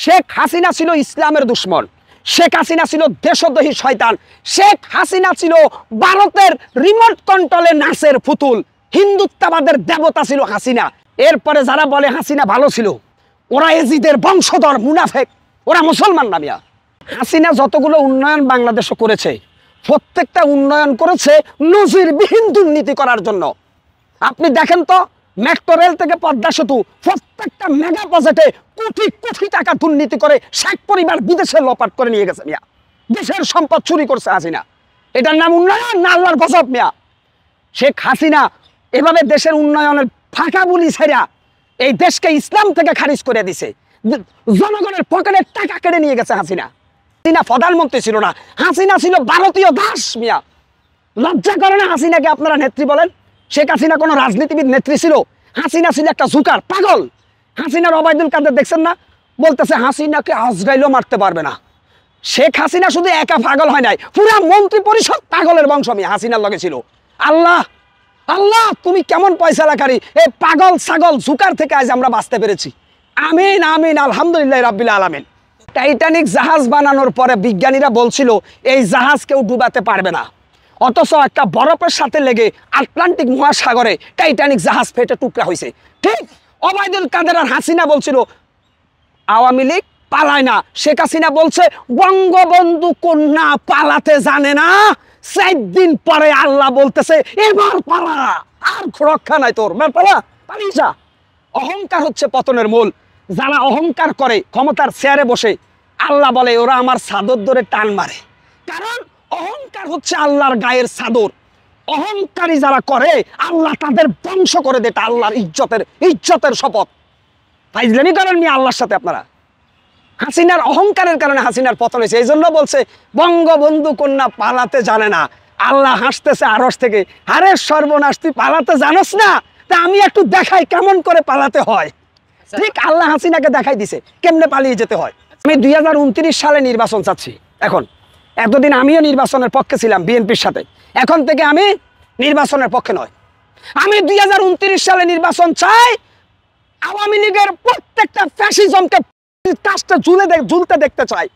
শেখ হাসিনা ছিল ইসলামের দুশ্মন, শেখ হাসিনা ছিল দেশদ্রোহী শয়তান, শেখ হাসিনা ছিল ভারতের রিমোট কন্ট্রোলে নাচের পুতুল, হিন্দুত্ববাদের দেবতা ছিল হাসিনা। এরপরে যারা বলে হাসিনা ভালো ছিল, ওরা এজিদের বংশধর, মুনাফেক, ওরা মুসলমান না মিয়া। হাসিনা যতগুলো উন্নয়ন বাংলাদেশে করেছে, প্রত্যেকটা উন্নয়ন করেছে নজিরবিহীন দুর্নীতি করার জন্য। আপনি দেখেন তো, মেট্রো রেল থেকে পদ্মা সেতু, প্রত্যেকটা মেগা প্রজেক্টে কোটি কোটি টাকা দুর্নীতি করে শেখ পরিবার বিদেশে লোপাট করে নিয়ে গেছে মিয়া। দেশের সম্পদ চুরি করছে হাসিনা। এটার নাম উন্নয়ন না আল্লাহর গজব মিয়া? শেখ হাসিনা এভাবে দেশের উন্নয়নের ফাঁকা বুলি ছেড়া এই দেশকে ইসলাম থেকে খারিজ করে দিছে, জনগণের পকেটের টাকা কেড়ে নিয়ে গেছে হাসিনা। হাসিনা প্রধানমন্ত্রী ছিল না, হাসিনা ছিল ভারতীয় দাস মিয়া। লজ্জা করে না হাসিনাকে আপনারা নেত্রী বলেন? শেখ হাসিনা কোনো রাজনীতিবিদ নেত্রী ছিল? হাসিনা ছিল একটা জুকার, পাগল। হাসিনার ওবায়দুল কাদের দেখছেন না, বলতেছে হাসিনাকে আজরাইলও মারতে পারবে না। শেখ হাসিনা শুধু একা পাগল হয় নাই, পুরা মন্ত্রী পরিষদ পাগলের বংশ মিয়া হাসিনার লগে ছিল। আল্লাহ আল্লাহ, তুমি কেমন পয়সালাকারী, এই পাগল ছাগল জুকার থেকে আজ আমরা বাঁচতে পেরেছি। আমিন আমিন, আলহামদুলিল্লাহ রাব্বিল আলামিন। টাইটানিক জাহাজ বানানোর পরে বিজ্ঞানীরা বলছিল এই জাহাজ কেউ ডুবাতে পারবে না, অথচ একটা বরফের সাথে লেগে আটলান্টিক মহাসাগরে টাইটানিক জাহাজ ফেটে টুকরা হয়েছে। ঠিক ওবায়দুল কাদের আর হাসিনা বলছিল আওয়ামী লীগ পালায় না, শেখ হাসিনা বলছে বঙ্গবন্ধু কন্যা পালাতে জানে না। 4 দিন পরে আল্লাহ বলতেছে এবার পালা, আর রক্ষা নাই তোর, পালা, পালিয়ে যা। অহংকার হচ্ছে পতনের মূল। যারা অহংকার করে ক্ষমতার চেয়ারে বসে, আল্লাহ বলে ওরা আমার চাদর ধরে টান মারে, কারণ অহংকার হচ্ছে আল্লাহর গায়ের চাদর। অহংকারী যারা করে আল্লাহ তাদের ধ্বংস করে দেয়। আল্লাহর ইজ্জতের শপথ। ফাইজলামি করেন নি আল্লাহর সাথে আপনারা। হাসিনার অহংকারের কারণে হাসিনার পতন হয়েছে। এই জন্য বলছে বঙ্গবন্ধু কন্যা পালাতে জানে না। আল্লাহ হাসতেছে আরশ থেকে, আরে সর্বনাশ, তুই পালাতে জানোস না, তা আমি একটু দেখাই কেমন করে পালাতে হয়। ঠিক আল্লাহ হাসিনাকে দেখাই দিছে কেমনে পালিয়ে যেতে হয়। আমি 2029 সালে নির্বাচন চাচ্ছি। এখন এতদিন আমিও নির্বাচনের পক্ষে ছিলাম বিএনপির সাথে, এখন থেকে আমি নির্বাচনের পক্ষে নয়। আমি 2029 সালে নির্বাচন চাই। আওয়ামী লীগের প্রত্যেকটা ফ্যাসিজমকে কাজটা ঝুলতে দেখতে চাই,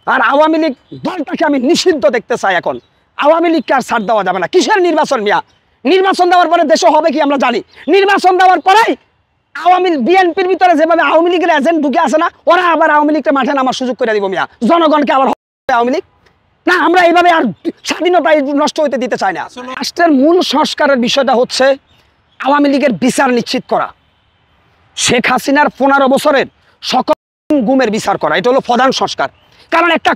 আর আওয়ামী লীগ দলটাকে আমি নিষিদ্ধ দেখতে চাই। এখন আওয়ামী লীগকে আর ছাড় দেওয়া যাবে না। কিসের নির্বাচন মিয়া? নির্বাচন দেওয়ার পরে দেশে হবে কি আমরা জানি। নির্বাচন দেওয়ার পরেই আওয়ামী বিএনপির ভিতরে যেভাবে আওয়ামী লীগের এজেন্ট ঢুকে আসে না, ওরা আবার আওয়ামী লীগকে মাঠে নামার সুযোগ করে দিব মিয়া। জনগণকে আবার আওয়ামী লীগ না, আমরা এইভাবে আর স্বাধীনতা নষ্ট হইতে দিতে চাই না। রাষ্ট্রের মূল সংস্কারের বিষয়টা হচ্ছে আওয়ামী লীগের বিচার নিশ্চিত করা, শেখ হাসিনার 15 বছরের সকল গুমের বিচার করা। এটা হলো প্রধান সংস্কার। কারণ একটা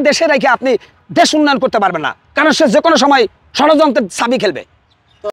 দেশে রেখে আপনি দেশ উন্নয়ন করতে পারবেন না, কারণ সে যে কোনো সময় ষড়যন্ত্রের চাবি খেলবে।